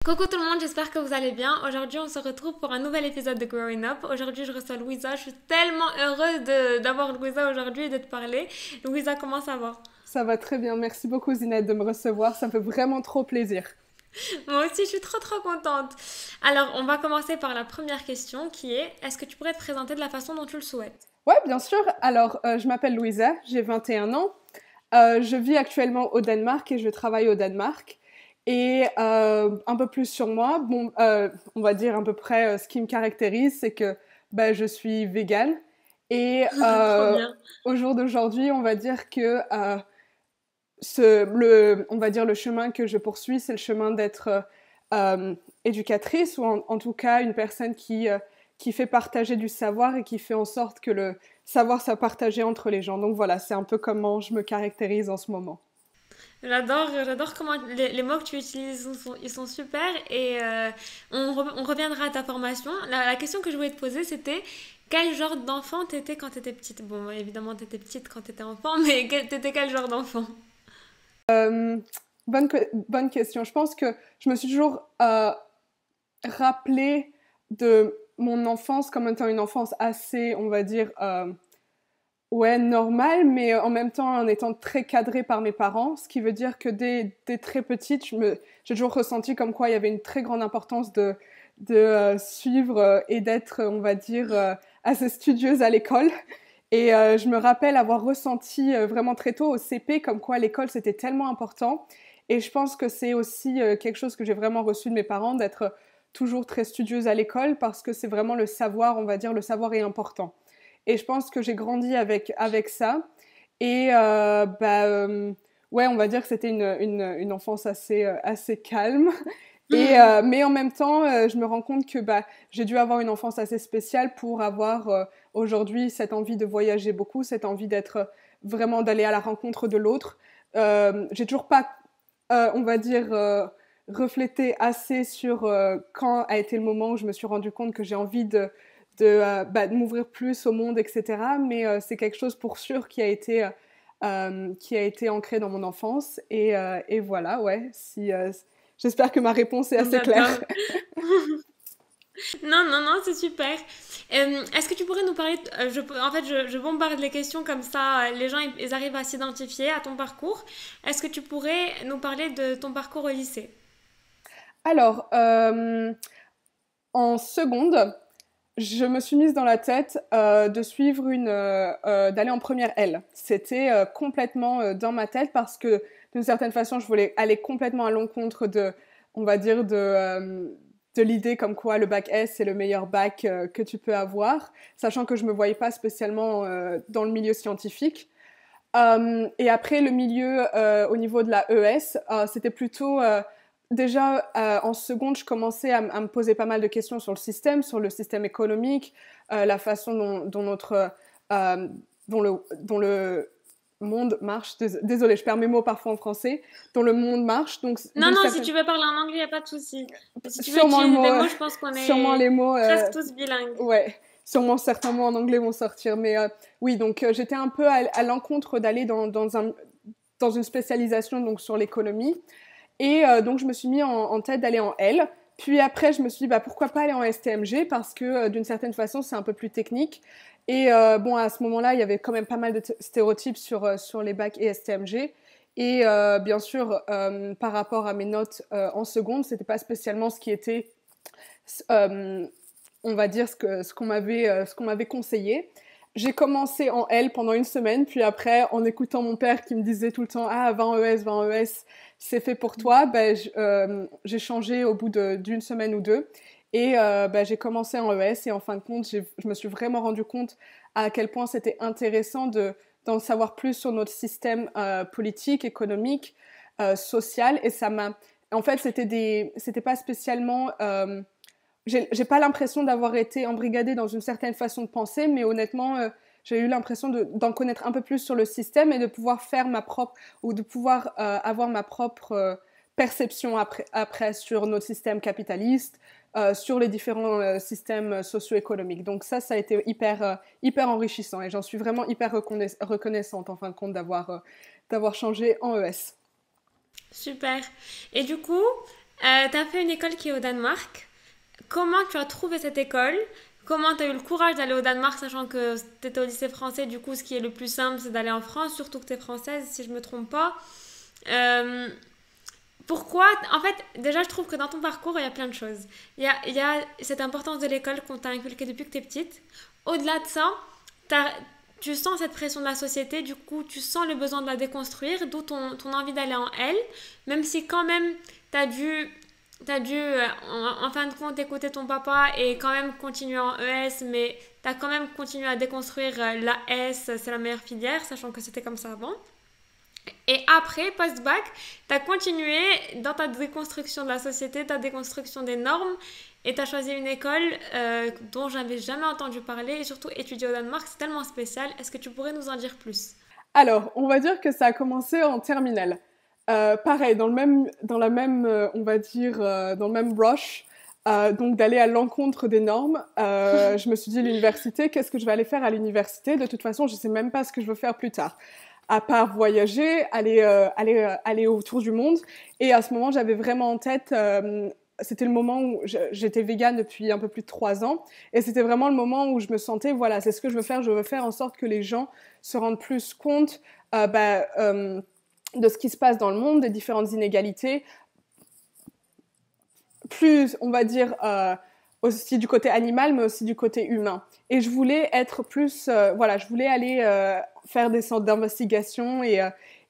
Coucou tout le monde, j'espère que vous allez bien. Aujourd'hui, on se retrouve pour un nouvel épisode de Growing Up. Aujourd'hui, je reçois Louisa. Je suis tellement heureuse d'avoir Louisa aujourd'hui et de te parler. Louisa, comment ça va? Ça va très bien. Merci beaucoup, Zinette, de me recevoir. Ça me fait vraiment trop plaisir. Moi aussi, je suis trop contente. Alors, on va commencer par la première question qui est, est-ce que tu pourrais te présenter de la façon dont tu le souhaites? Ouais, bien sûr. Alors, je m'appelle Louisa, j'ai 21 ans. Je vis actuellement au Danemark et je travaille au Danemark. Et un peu plus sur moi, bon, on va dire à peu près ce qui me caractérise, c'est que je suis végane. Et Trop bien. au jour d'aujourd'hui, on va dire que on va dire le chemin que je poursuis, c'est le chemin d'être éducatrice ou en tout cas une personne qui fait partager du savoir et qui fait en sorte que le savoir soit partagé entre les gens. Donc voilà, c'est un peu comment je me caractérise en ce moment. J'adore comment les mots que tu utilises, ils sont super et on reviendra à ta formation. La question que je voulais te poser, c'était quel genre d'enfant t'étais quand t'étais petite? Bon, évidemment, t'étais petite quand t'étais enfant, mais t'étais quel genre d'enfant? Euh, bonne question. Je pense que je me suis toujours rappelé de mon enfance comme étant une enfance assez, on va dire, ouais, normale, mais en même temps en étant très cadrée par mes parents, ce qui veut dire que dès très petite, j'ai toujours ressenti comme quoi il y avait une très grande importance de suivre et d'être, on va dire, assez studieuse à l'école. Et je me rappelle avoir ressenti vraiment très tôt au CP comme quoi l'école c'était tellement important. Et je pense que c'est aussi quelque chose que j'ai vraiment reçu de mes parents, d'être toujours très studieuse à l'école parce que c'est vraiment le savoir, on va dire, le savoir est important. Et je pense que j'ai grandi avec ça. Et ouais, on va dire que c'était une enfance assez calme. Et, mais en même temps, je me rends compte que j'ai dû avoir une enfance assez spéciale pour avoir aujourd'hui cette envie de voyager beaucoup, cette envie d'être vraiment d'aller à la rencontre de l'autre. J'ai toujours pas, on va dire, reflété assez sur quand a été le moment où je me suis rendu compte que j'ai envie de m'ouvrir plus au monde, etc. Mais c'est quelque chose pour sûr qui a été ancré dans mon enfance. Et voilà, ouais. Si, j'espère que ma réponse est assez claire. J'adore. Non, c'est super. Est-ce que tu pourrais nous parler, en fait, je bombarde les questions comme ça, les gens ils arrivent à s'identifier à ton parcours. Est-ce que tu pourrais nous parler de ton parcours au lycée? Alors, en seconde, je me suis mise dans la tête de suivre d'aller en première L. C'était complètement dans ma tête parce que d'une certaine façon, je voulais aller complètement à l'encontre on va dire, de l'idée comme quoi le bac S c'est le meilleur bac que tu peux avoir, sachant que je me voyais pas spécialement dans le milieu scientifique. Et après le milieu au niveau de la ES, c'était plutôt déjà en seconde, je commençais à me poser pas mal de questions sur le système économique, la façon dont notre dont le monde marche. Désolée, je perds mes mots parfois en français. Dont le monde marche. Donc Non, d'une non, si certaine tu veux parler en anglais, il n'y a pas de souci. Si tu veux sûrement le utiliser mot des mots, je pense qu'on sûrement est les mots presque tous bilingues. ouais, sûrement certains mots en anglais vont sortir, mais oui, donc j'étais un peu à l'encontre d'aller dans une spécialisation donc sur l'économie. Et donc, je me suis mis en tête d'aller en L. Puis après, je me suis dit, pourquoi pas aller en STMG parce que d'une certaine façon, c'est un peu plus technique. Et bon, à ce moment-là, il y avait quand même pas mal de stéréotypes sur les bacs et STMG. Et bien sûr, par rapport à mes notes en seconde, c'était pas spécialement ce qui était, euh, on va dire, ce qu'on m'avait conseillé. J'ai commencé en L pendant une semaine, puis après, en écoutant mon père qui me disait tout le temps ah 20 ES, 20 ES, c'est fait pour toi, j'ai changé au bout d'une semaine ou deux et j'ai commencé en ES et en fin de compte, je me suis vraiment rendu compte à quel point c'était intéressant d'en savoir plus sur notre système politique, économique, social et ça m'a en fait c'était pas spécialement j'ai pas l'impression d'avoir été embrigadée dans une certaine façon de penser, mais honnêtement, j'ai eu l'impression d'en connaître un peu plus sur le système et de pouvoir faire ma propre, ou de pouvoir avoir ma propre perception après sur notre système capitaliste, sur les différents systèmes socio-économiques. Donc ça a été hyper enrichissant et j'en suis vraiment hyper reconnaissante en fin de compte d'avoir changé en ES. Super. Et du coup, Tu as fait une école qui est au Danemark. Comment tu as trouvé cette école? Comment tu as eu le courage d'aller au Danemark, sachant que tu étais au lycée français, du coup, ce qui est le plus simple, c'est d'aller en France, surtout que tu es française, si je me trompe pas. Euh, Pourquoi? En fait, déjà, je trouve que dans ton parcours, il y a plein de choses. Il y a cette importance de l'école qu'on t'a inculquée depuis que tu es petite. Au-delà de ça, t'as- tu sens cette pression de la société, du coup, tu sens le besoin de la déconstruire, d'où ton envie d'aller en elle, même si quand même, tu as dû en fin de compte, écouter ton papa et quand même continuer en ES, mais tu as quand même continué à déconstruire la S, c'est la meilleure filière, sachant que c'était comme ça avant. Et après, post-bac, tu as continué dans ta déconstruction de la société, ta déconstruction des normes, et tu as choisi une école dont j'avais jamais entendu parler, et surtout étudier au Danemark, c'est tellement spécial. Est-ce que tu pourrais nous en dire plus? Alors, on va dire que ça a commencé en terminale. Pareil, on va dire, dans le même rush, donc d'aller à l'encontre des normes. Je me suis dit, l'université, qu'est-ce que je vais aller faire à l'université? De toute façon, je sais même pas ce que je veux faire plus tard. À part voyager, aller autour du monde. Et à ce moment, j'avais vraiment en tête, c'était le moment où j'étais végane depuis un peu plus de 3 ans. Et c'était vraiment le moment où je me sentais, voilà, c'est ce que je veux faire. Je veux faire en sorte que les gens se rendent plus compte de ce qui se passe dans le monde, des différentes inégalités, plus, on va dire, aussi du côté animal, mais aussi du côté humain. Et je voulais être plus, je voulais aller faire des centres d'investigation et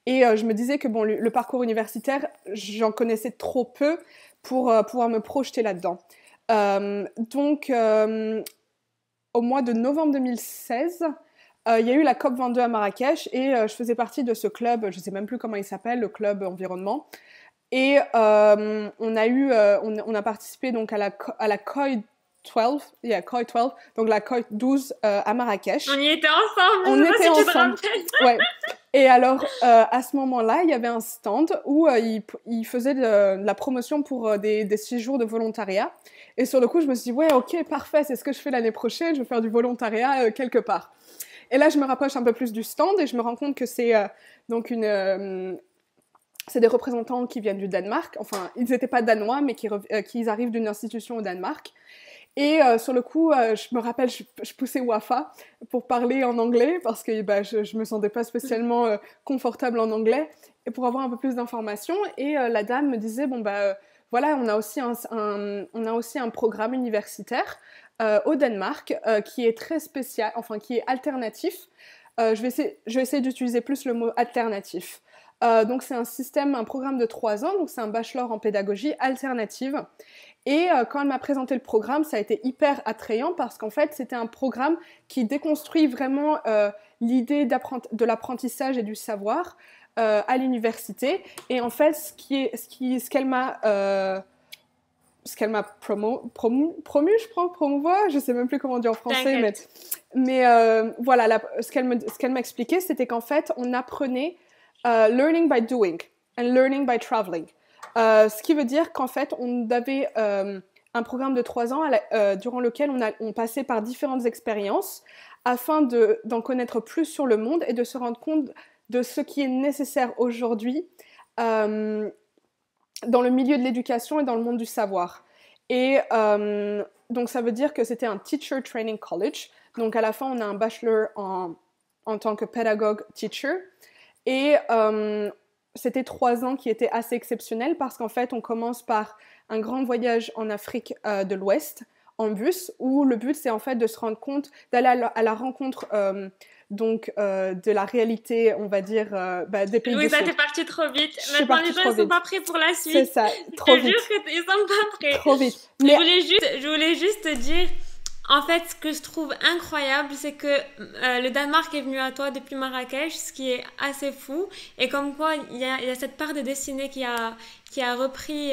je me disais que bon, le parcours universitaire, j'en connaissais trop peu pour pouvoir me projeter là-dedans. Donc, au mois de novembre 2016, il y a eu la COP22 à Marrakech et je faisais partie de ce club, je ne sais même plus comment il s'appelle, le club environnement. Et on a participé donc à la COI 12, COI 12, donc la COI 12 à Marrakech. On y était ensemble. On était ensemble. Ouais. Et alors à ce moment-là, il y avait un stand où il faisait de la promotion pour des séjours de volontariat. Et sur le coup, je me suis dit ouais, ok, parfait, c'est ce que je fais l'année prochaine. Je vais faire du volontariat quelque part. Et là, je me rapproche un peu plus du stand et je me rends compte que c'est donc c'est des représentants qui viennent du Danemark. Enfin, ils n'étaient pas danois, mais qui arrivent d'une institution au Danemark. Et sur le coup, je me rappelle, je poussais Wafa pour parler en anglais parce que je me sentais pas spécialement confortable en anglais et pour avoir un peu plus d'informations. Et la dame me disait voilà, on a aussi un programme universitaire au Danemark qui est très spécial, enfin qui est alternatif. Je vais essayer d'utiliser plus le mot alternatif. Donc c'est un programme de 3 ans, donc c'est un bachelor en pédagogie alternative. Et quand elle m'a présenté le programme, ça a été hyper attrayant parce qu'en fait c'était un programme qui déconstruit vraiment l'idée de l'apprentissage et du savoir à l'université. Et en fait ce qu'elle m'a promu, je crois, promouvoir, je sais même plus comment dire en français, mais voilà, ce qu'elle m'a expliqué, c'était qu'en fait on apprenait learning by doing and learning by traveling. Ce qui veut dire qu'en fait, on avait un programme de 3 ans durant lequel on passait par différentes expériences afin d'en connaître plus sur le monde et de se rendre compte de ce qui est nécessaire aujourd'hui dans le milieu de l'éducation et dans le monde du savoir. Et donc, ça veut dire que c'était un Teacher Training College. Donc, à la fin, on a un bachelor en tant que pédagogue teacher. Et c'était 3 ans qui étaient assez exceptionnels parce qu'en fait, on commence par un grand voyage en Afrique de l'Ouest en bus où le but, c'est en fait de se rendre compte, d'aller à la rencontre de la réalité, on va dire, des pays du Sud. Oui, ça t'es parti trop vite. Maintenant, les gens, ils sont pas prêts pour la suite. C'est ça, trop vite. Je te jure qu'ils sont pas prêts. Trop vite. Mais... Je voulais juste te dire... En fait, ce que je trouve incroyable, c'est que le Danemark est venu à toi depuis Marrakech, ce qui est assez fou. Et comme quoi, il y a cette part de destinée qui a repris,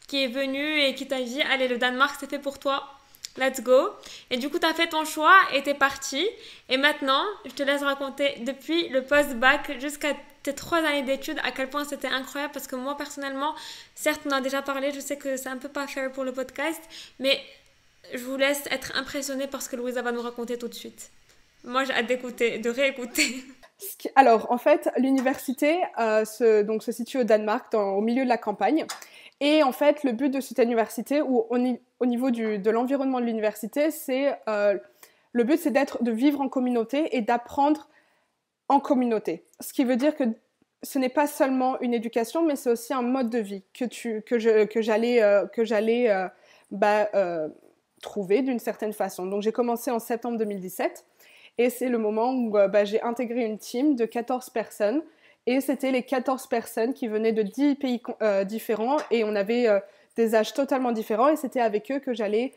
qui est venue et qui t'a dit, allez, le Danemark, c'est fait pour toi, let's go. Et du coup, tu as fait ton choix et t'es parti. Et maintenant, je te laisse raconter depuis le post-bac jusqu'à tes 3 années d'études, à quel point c'était incroyable. Parce que moi, personnellement, certes, on a déjà parlé, je sais que c'est un peu pas fair pour le podcast, mais... Je vous laisse être impressionnée par ce que Louisa va nous raconter tout de suite. Moi, j'ai hâte d'écouter, de réécouter. Alors, en fait, l'université se situe au Danemark, au milieu de la campagne. Et en fait, le but de cette université, ou au niveau de l'environnement de l'université, le but, c'est de vivre en communauté et d'apprendre en communauté. Ce qui veut dire que ce n'est pas seulement une éducation, mais c'est aussi un mode de vie que j'allais trouver d'une certaine façon. Donc j'ai commencé en septembre 2017 et c'est le moment où j'ai intégré une team de 14 personnes et c'était les 14 personnes qui venaient de 10 pays différents et on avait des âges totalement différents et c'était avec eux que j'allais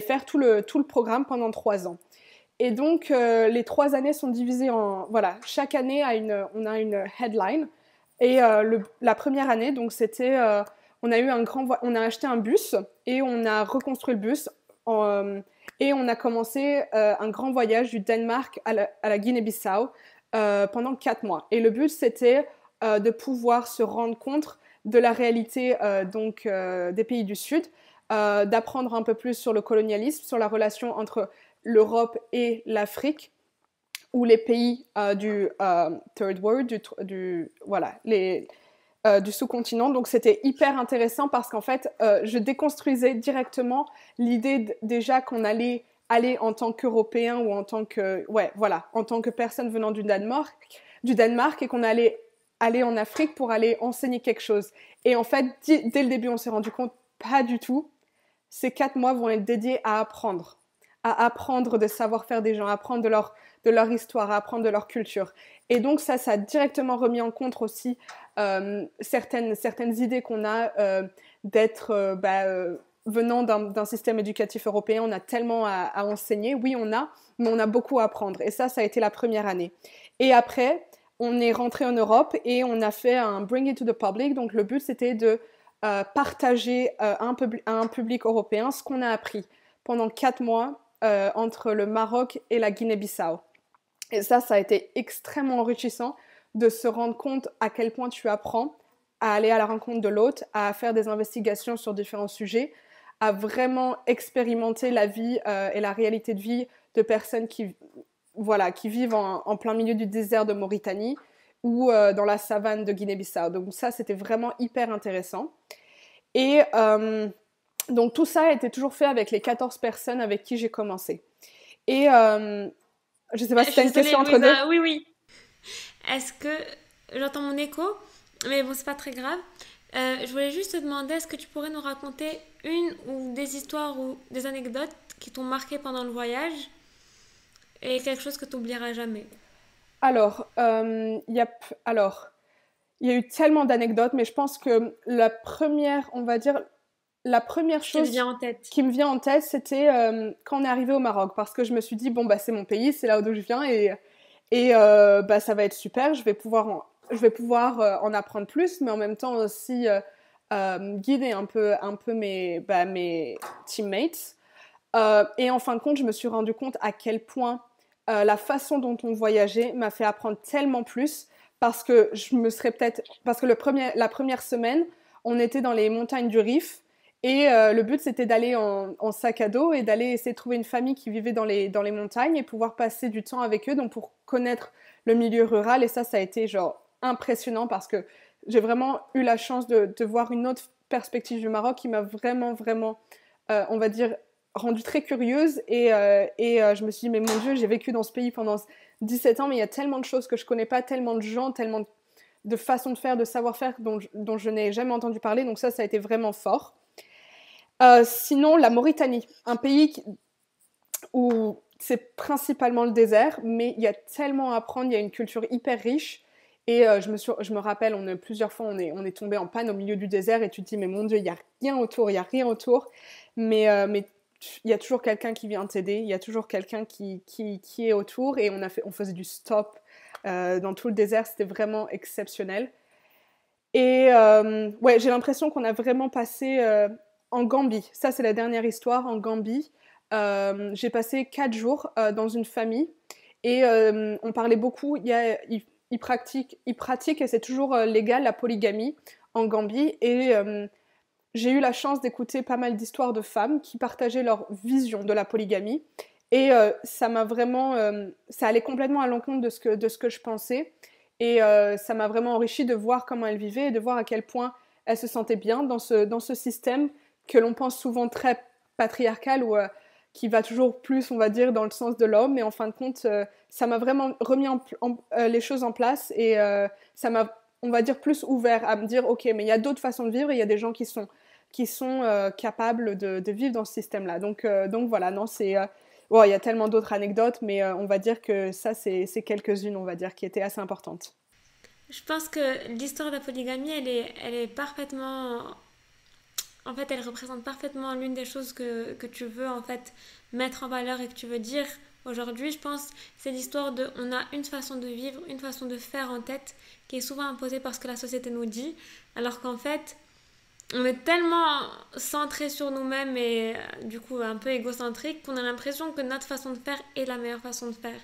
faire tout le programme pendant 3 ans. Et donc, les 3 années sont divisées en... Voilà, chaque année, on a une headline. Et la première année, donc c'était... on a acheté un bus et on a reconstruit le bus. Et on a commencé un grand voyage du Danemark à la Guinée-Bissau pendant 4 mois. Et le but, c'était de pouvoir se rendre compte de la réalité des pays du Sud, d'apprendre un peu plus sur le colonialisme, sur la relation entre l'Europe et l'Afrique, ou les pays du Third World, du sous-continent. Donc c'était hyper intéressant parce qu'en fait, je déconstruisais directement l'idée déjà qu'on allait aller en tant qu'Européen ou en tant que personne venant du Danemark et qu'on allait aller en Afrique pour aller enseigner quelque chose. Et en fait, dès le début, on s'est rendu compte, pas du tout. Ces 4 mois vont être dédiés à apprendre des savoir-faire des gens, à apprendre de leur histoire, à apprendre de leur culture. Et donc ça a directement remis en compte aussi certaines idées qu'on a venant d'un système éducatif européen. On a tellement à enseigner, oui on a, mais on a beaucoup à apprendre. Et ça a été la première année. Et après, on est rentré en Europe et on a fait un Bring It to the Public. Donc le but c'était de partager à un public européen ce qu'on a appris pendant 4 mois entre le Maroc et la Guinée-Bissau. Et ça a été extrêmement enrichissant de se rendre compte à quel point tu apprends à aller à la rencontre de l'autre, à faire des investigations sur différents sujets, à vraiment expérimenter la vie et la réalité de vie de personnes qui vivent en plein milieu du désert de Mauritanie ou dans la savane de Guinée-Bissau. Donc ça, c'était vraiment hyper intéressant. Et donc tout ça a été toujours fait avec les 14 personnes avec qui j'ai commencé. Et je ne sais pas si tu as une question entre deux. Oui, oui. Est-ce que... J'entends mon écho, mais bon, c'est pas très grave. Je voulais juste te demander, est-ce que tu pourrais nous raconter une ou des histoires ou des anecdotes qui t'ont marqué pendant le voyage et quelque chose que tu n'oublieras jamais? Alors, il y a eu tellement d'anecdotes, mais je pense que la première chose qui me vient en tête, c'était quand on est arrivé au Maroc, parce que je me suis dit, bon, c'est mon pays, c'est là d'où je viens, et ça va être super, je vais pouvoir en apprendre plus, mais en même temps aussi guider un peu mes teammates. Et en fin de compte, je me suis rendu compte à quel point la façon dont on voyageait m'a fait apprendre tellement plus, parce que la première semaine, on était dans les montagnes du Rif, et le but c'était d'aller en sac à dos et d'aller essayer de trouver une famille qui vivait dans les montagnes et pouvoir passer du temps avec eux, donc pour connaître le milieu rural. Et ça a été genre impressionnant parce que j'ai vraiment eu la chance de voir une autre perspective du Maroc qui m'a vraiment, vraiment, on va dire, rendue très curieuse. Et je me suis dit, mais mon Dieu, j'ai vécu dans ce pays pendant 17 ans, mais il y a tellement de choses que je connais pas, tellement de gens, tellement de façons de faire, de savoir-faire dont je n'ai jamais entendu parler. Donc ça a été vraiment fort. Sinon, la Mauritanie, un pays où c'est principalement le désert, mais il y a tellement à apprendre, il y a une culture hyper riche. Et je me rappelle, plusieurs fois, on est tombé en panne au milieu du désert et tu te dis, mais mon Dieu, il n'y a rien autour. Mais il y a toujours quelqu'un qui vient t'aider, il y a toujours quelqu'un qui est autour. Et on faisait du stop dans tout le désert, c'était vraiment exceptionnel. Et j'ai l'impression qu'on a vraiment passé en Gambie. Ça, c'est la dernière histoire, en Gambie. J'ai passé 4 jours dans une famille et on parlait beaucoup. Ils pratiquent et c'est toujours légal la polygamie en Gambie. Et j'ai eu la chance d'écouter pas mal d'histoires de femmes qui partageaient leur vision de la polygamie. Et ça m'a vraiment... ça allait complètement à l'encontre de ce que je pensais. Et ça m'a vraiment enrichi de voir comment elle vivait et de voir à quel point elle se sentait bien dans ce système que l'on pense souvent très patriarcal ou qui va toujours plus, on va dire, dans le sens de l'homme. Mais en fin de compte, ça m'a vraiment remis les choses en place et ça m'a, on va dire, plus ouvert à me dire, ok, mais il y a d'autres façons de vivre et il y a des gens qui sont capables de vivre dans ce système-là. Donc voilà, non, c'est... Bon, il y a tellement d'autres anecdotes, mais on va dire que ça, c'est quelques-unes, on va dire, qui étaient assez importantes. Je pense que l'histoire de la polygamie, elle est parfaitement... En fait, elle représente parfaitement l'une des choses que tu veux en fait mettre en valeur et que tu veux dire aujourd'hui. Je pense c'est l'histoire de on a une façon de vivre, une façon de faire en tête qui est souvent imposée par ce que la société nous dit, alors qu'en fait on est tellement centré sur nous-mêmes et du coup un peu égocentrique qu'on a l'impression que notre façon de faire est la meilleure façon de faire.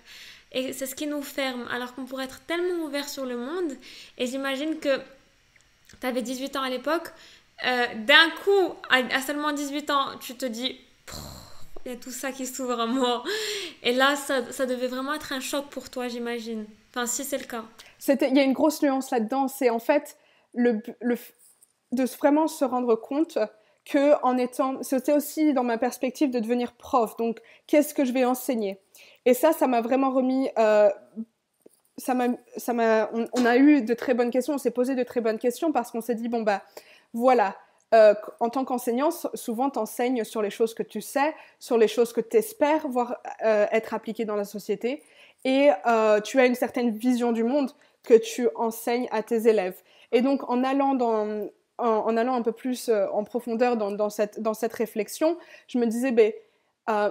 Et c'est ce qui nous ferme, alors qu'on pourrait être tellement ouvert sur le monde. Et j'imagine que tu avais 18 ans à l'époque. D'un coup, à seulement 18 ans, tu te dis, il y a tout ça qui s'ouvre à moi. Et là, ça devait vraiment être un choc pour toi, j'imagine. Enfin, si c'est le cas. Il y a une grosse nuance là-dedans, c'est en fait le, de vraiment se rendre compte que en étant, c'était aussi dans ma perspective de devenir prof. Donc, qu'est-ce que je vais enseigner? Et ça m'a vraiment remis. On a eu de très bonnes questions, on s'est posé de très bonnes questions parce qu'on s'est dit bon bah voilà. En tant qu'enseignant, souvent t'enseignes sur les choses que tu sais, sur les choses que tu espères voir être appliquées dans la société, et tu as une certaine vision du monde que tu enseignes à tes élèves. Et donc en allant en allant un peu plus en profondeur dans cette réflexion, je me disais,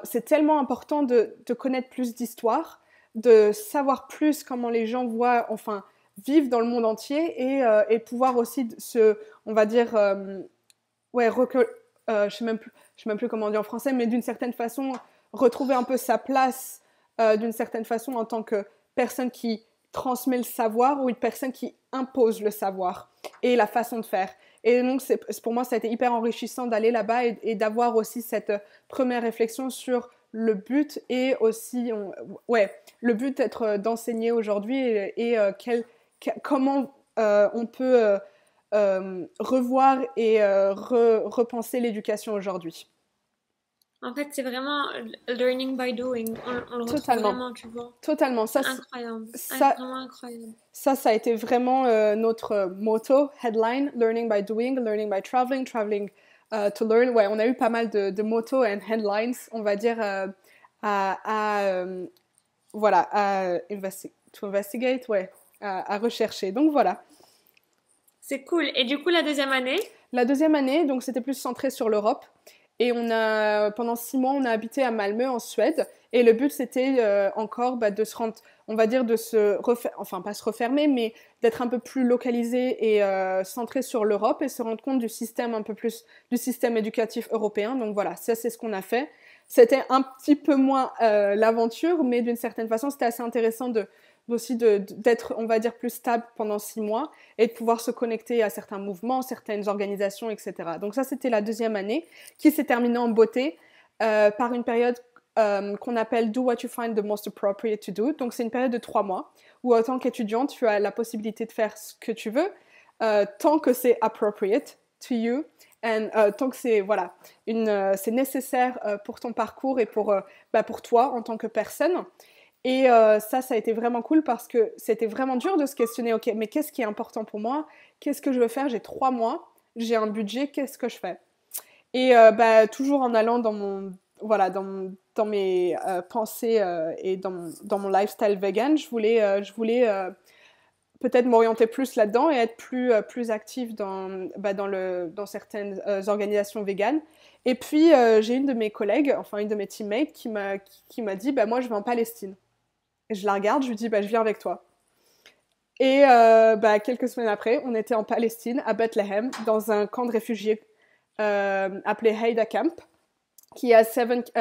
c'est tellement important de connaître plus d'histoire, de savoir plus comment les gens voient, enfin, vivent dans le monde entier et pouvoir aussi on va dire, ouais, je sais même plus comment on dit en français, mais d'une certaine façon, retrouver un peu sa place d'une certaine façon en tant que personne qui transmet le savoir ou une personne qui impose le savoir et la façon de faire. Et donc, pour moi, ça a été hyper enrichissant d'aller là-bas et d'avoir aussi cette première réflexion sur le but et aussi, ouais, le but d'être d'enseigner aujourd'hui comment on peut revoir et repenser l'éducation aujourd'hui. En fait, c'est vraiment learning by doing. On le retrouve Totalement. vraiment, tu vois. Totalement. C'est incroyable. Ça, Vraiment incroyable. ça a été vraiment notre motto, headline, learning by doing, learning by traveling, traveling to learn. Ouais, on a eu pas mal de mottos and headlines, on va dire, voilà, to investigate, ouais, à rechercher. Donc voilà. C'est cool. Et du coup, la deuxième année? La deuxième année, donc c'était plus centré sur l'Europe. Et pendant 6 mois, on a habité à Malmö en Suède. Et le but, c'était encore de se rendre, on va dire, enfin pas se refermer, mais d'être un peu plus localisé et centré sur l'Europe et se rendre compte du système un peu plus, du système éducatif européen. Donc voilà, ça c'est ce qu'on a fait. C'était un petit peu moins l'aventure, mais d'une certaine façon, c'était assez intéressant aussi d'être, on va dire, plus stable pendant 6 mois et de pouvoir se connecter à certains mouvements, certaines organisations, etc. Donc ça, c'était la deuxième année qui s'est terminée en beauté par une période qu'on appelle Do What You Find the Most Appropriate to Do. Donc c'est une période de 3 mois où en tant qu'étudiant, tu as la possibilité de faire ce que tu veux tant que c'est appropriate to you. Et tant que c'est voilà, c'est nécessaire pour ton parcours et pour toi en tant que personne. Et ça a été vraiment cool parce que c'était vraiment dur de se questionner, ok, mais qu'est-ce qui est important pour moi? Qu'est-ce que je veux faire? J'ai 3 mois, j'ai un budget, qu'est-ce que je fais? Et toujours en allant voilà, dans mes pensées et dans mon lifestyle vegan, je voulais peut-être m'orienter plus là-dedans et être plus active dans certaines organisations véganes. Et puis, j'ai une de mes collègues, enfin une de mes teammates, qui m'a dit, moi, je vais en Palestine. Et je la regarde, je lui dis, je viens avec toi. Et quelques semaines après, on était en Palestine, à Bethléem, dans un camp de réfugiés appelé Haïda Camp, qui est à 7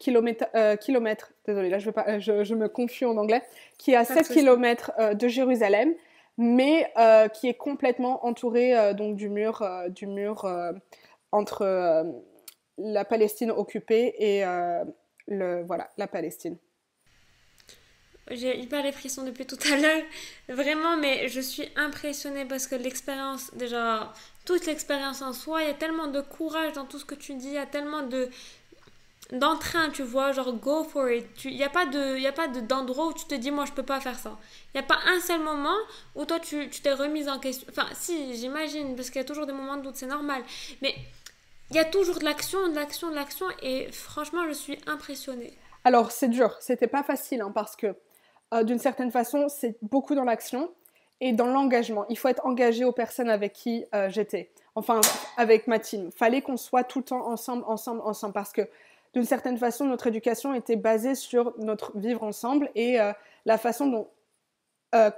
kilomètres, désolée, là je me confus en anglais, qui est à 7 kilomètres de Jérusalem, mais qui est complètement entouré donc du mur entre la Palestine occupée et la Palestine. j'ai hyper les frissons depuis tout à l'heure, vraiment, mais je suis impressionnée parce que l'expérience, déjà, toute l'expérience en soi, il y a tellement de courage dans tout ce que tu dis, il y a tellement d'entrain, tu vois, genre go for it. Il n'y a pas d'endroit où tu te dis, moi, je peux pas faire ça. Il n'y a pas un seul moment où toi, tu t'es remise en question. Enfin, si, j'imagine, parce qu'il y a toujours des moments de doute, c'est normal. Mais il y a toujours de l'action, de l'action, de l'action, et franchement, je suis impressionnée. Alors, c'est dur, c'était pas facile, hein, parce que d'une certaine façon, c'est beaucoup dans l'action et dans l'engagement. Il faut être engagé aux personnes avec qui j'étais, enfin, avec ma team. Fallait qu'on soit tout le temps ensemble, ensemble, ensemble, parce que d'une certaine façon, notre éducation était basée sur notre vivre ensemble et la façon dont, euh,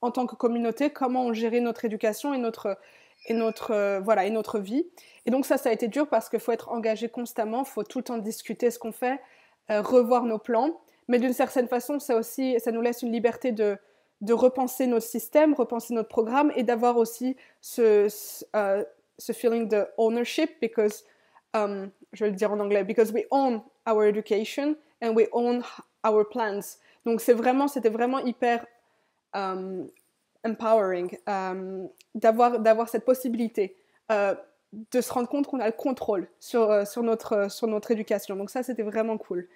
en tant que communauté, comment on gérait notre éducation voilà, et notre vie. Et donc ça a été dur parce qu'il faut être engagé constamment, il faut tout le temps discuter ce qu'on fait, revoir nos plans. Mais d'une certaine façon, ça nous laisse une liberté de repenser notre système, repenser notre programme et d'avoir aussi ce feeling de ownership because, je vais le dire en anglais, because we own our education and we own our plans. Donc c'était vraiment hyper empowering d'avoir cette possibilité de se rendre compte qu'on a le contrôle sur notre éducation. Donc ça, c'était vraiment cool.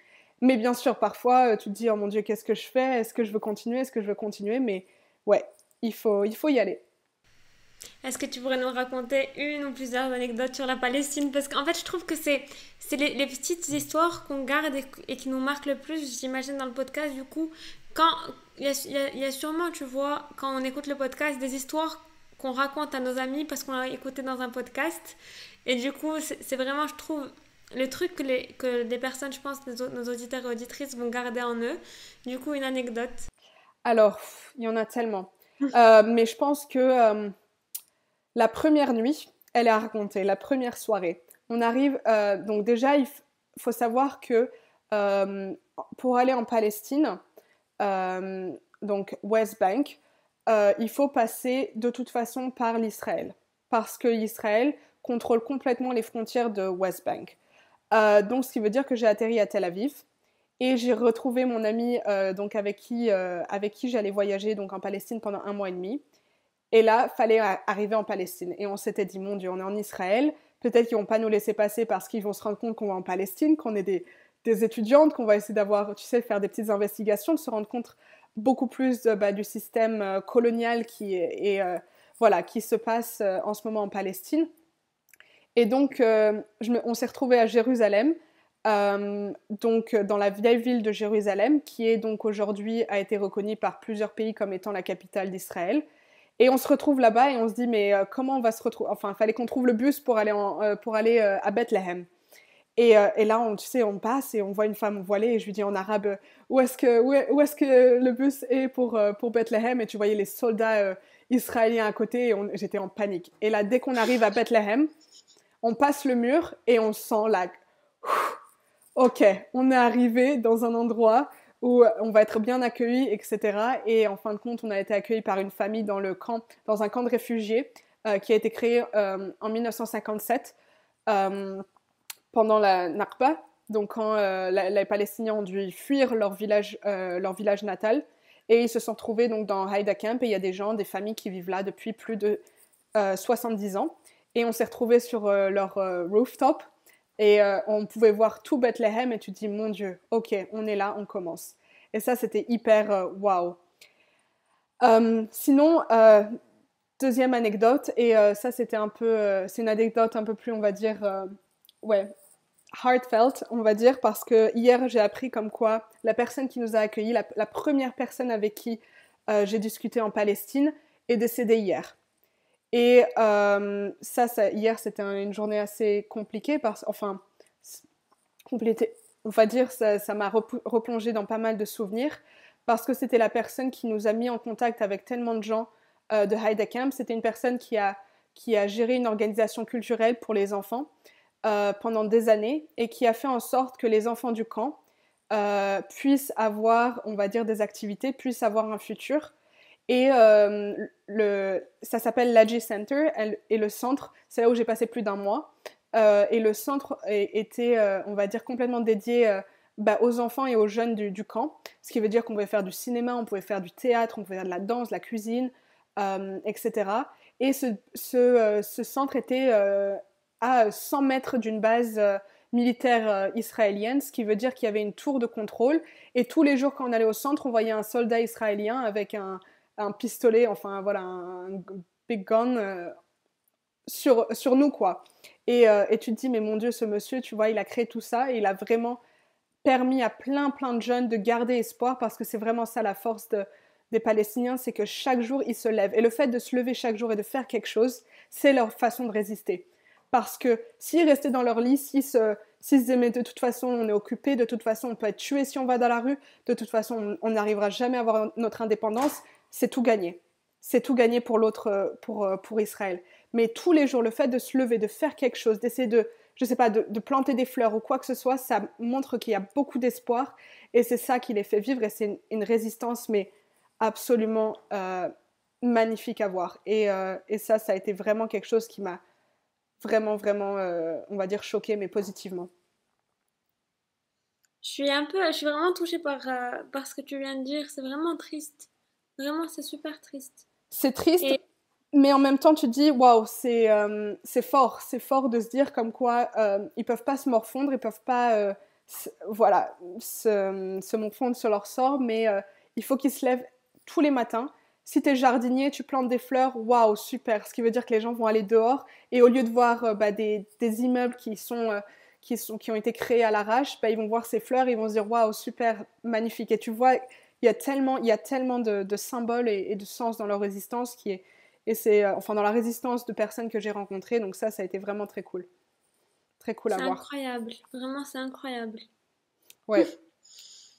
Mais bien sûr, parfois, tu te dis, oh mon Dieu, qu'est-ce que je fais? Est-ce que je veux continuer? Est-ce que je veux continuer? Mais ouais, il faut y aller. Est-ce que tu pourrais nous raconter une ou plusieurs anecdotes sur la Palestine? Parce qu'en fait, je trouve que c'est les petites histoires qu'on garde et qui nous marquent le plus, j'imagine, dans le podcast. Du coup, quand il y a sûrement, tu vois, quand on écoute le podcast, des histoires qu'on raconte à nos amis parce qu'on l'a écouté dans un podcast. Et du coup, c'est vraiment, je trouve, le truc que des personnes, je pense, nos auditeurs et auditrices vont garder en eux. Du coup, une anecdote. Alors, il y en a tellement. Mais je pense que la première nuit, elle est à raconter, la première soirée. On arrive, donc déjà, faut savoir que pour aller en Palestine, donc West Bank, il faut passer de toute façon par l'Israël. Parce que l'Israël contrôle complètement les frontières de West Bank. Donc ce qui veut dire que j'ai atterri à Tel Aviv. Et j'ai retrouvé mon ami donc avec qui j'allais voyager donc en Palestine pendant 1 mois et demi. Et là, fallait arriver en Palestine. Et on s'était dit, mon Dieu, on est en Israël. Peut-être qu'ils vont pas nous laisser passer parce qu'ils vont se rendre compte qu'on va en Palestine, qu'on est des étudiantes, qu'on va essayer d'avoir, tu sais, faire des petites investigations, de se rendre compte beaucoup plus du système colonial voilà, qui se passe en ce moment en Palestine. Et donc, on s'est retrouvés à Jérusalem, donc dans la vieille ville de Jérusalem, qui est donc aujourd'hui a été reconnue par plusieurs pays comme étant la capitale d'Israël. Et on se retrouve là-bas et on se dit mais comment on va se retrouver? Enfin, il fallait qu'on trouve le bus pour aller à Bethléem. Et là, tu sais, on passe et on voit une femme voilée et je lui dis en arabe où est-ce que le bus est pour Bethléem? Et tu voyais les soldats israéliens à côté et j'étais en panique. Et là, dès qu'on arrive à Bethléem, on passe le mur et on sent là, ok, on est arrivé dans un endroit où on va être bien accueillis, etc. Et en fin de compte, on a été accueillis par une famille dans un camp de réfugiés qui a été créé en 1957 pendant la Nakba, donc quand les Palestiniens ont dû fuir leur village natal. Et ils se sont trouvés donc dans Haïda Camp et il y a des familles qui vivent là depuis plus de 70 ans. Et on s'est retrouvés sur leur rooftop et on pouvait voir tout Bethléem et tu te dis, mon Dieu, ok, on est là, on commence. Et ça, c'était hyper wow. Sinon, deuxième anecdote, et ça, c'était c'est une anecdote un peu plus, on va dire, ouais, heartfelt, on va dire, parce que hier, j'ai appris comme quoi la personne qui nous a accueillis, la première personne avec qui j'ai discuté en Palestine, est décédée hier. Et hier, c'était une journée assez compliquée, on va dire, ça m'a replongé dans pas mal de souvenirs, parce que c'était la personne qui nous a mis en contact avec tellement de gens de Haïda Camp. C'était une personne qui a géré une organisation culturelle pour les enfants pendant des années, et qui a fait en sorte que les enfants du camp puissent avoir, on va dire, des activités, puissent avoir un futur. Et ça s'appelle l'Aji Center, et le centre, c'est là où j'ai passé plus d'1 mois. Et le centre était, on va dire, complètement dédié aux enfants et aux jeunes du camp, ce qui veut dire qu'on pouvait faire du cinéma, on pouvait faire du théâtre, on pouvait faire de la danse, de la cuisine, etc. Et ce centre était à 100 mètres d'une base militaire israélienne, ce qui veut dire qu'il y avait une tour de contrôle. Et tous les jours, quand on allait au centre, on voyait un soldat israélien avec un pistolet, enfin voilà, un big gun sur nous, quoi. Et tu te dis, mais mon Dieu, ce monsieur, tu vois, il a créé tout ça et il a vraiment permis à plein de jeunes de garder espoir, parce que c'est vraiment ça la force des Palestiniens, c'est que chaque jour ils se lèvent, et le fait de se lever chaque jour et de faire quelque chose, c'est leur façon de résister. Parce que s'ils restaient dans leur lit, s'ils se aimaient, de toute façon on est occupé, de toute façon on peut être tué si on va dans la rue, de toute façon on n'arrivera jamais à avoir notre indépendance, c'est tout gagné. C'est tout gagné pour l'autre, pour Israël. Mais tous les jours, le fait de se lever, de faire quelque chose, d'essayer je sais pas, de planter des fleurs ou quoi que ce soit, ça montre qu'il y a beaucoup d'espoir, et c'est ça qui les fait vivre, et c'est une résistance, mais absolument magnifique à voir. Et ça a été vraiment quelque chose qui m'a vraiment, on va dire, choquée, mais positivement. Je suis vraiment touchée par ce que tu viens de dire. C'est vraiment triste. Vraiment, c'est super triste. C'est triste, Et mais en même temps, tu te dis, waouh, c'est fort de se dire comme quoi ils peuvent pas se morfondre, ils peuvent pas, voilà, se morfondre sur leur sort, mais il faut qu'ils se lèvent tous les matins. Si t'es jardinier, tu plantes des fleurs, waouh, super. Ce qui veut dire que les gens vont aller dehors, et au lieu de voir des immeubles qui ont été créés à l'arrache, ils vont voir ces fleurs, et ils vont se dire, waouh, super, magnifique. Et tu vois, il y a tellement de symboles et de sens dans leur résistance et c'est enfin dans la résistance de personnes que j'ai rencontrées, donc ça a été vraiment très cool à c'est voir. incroyable. Vraiment, c'est incroyable. Ouais.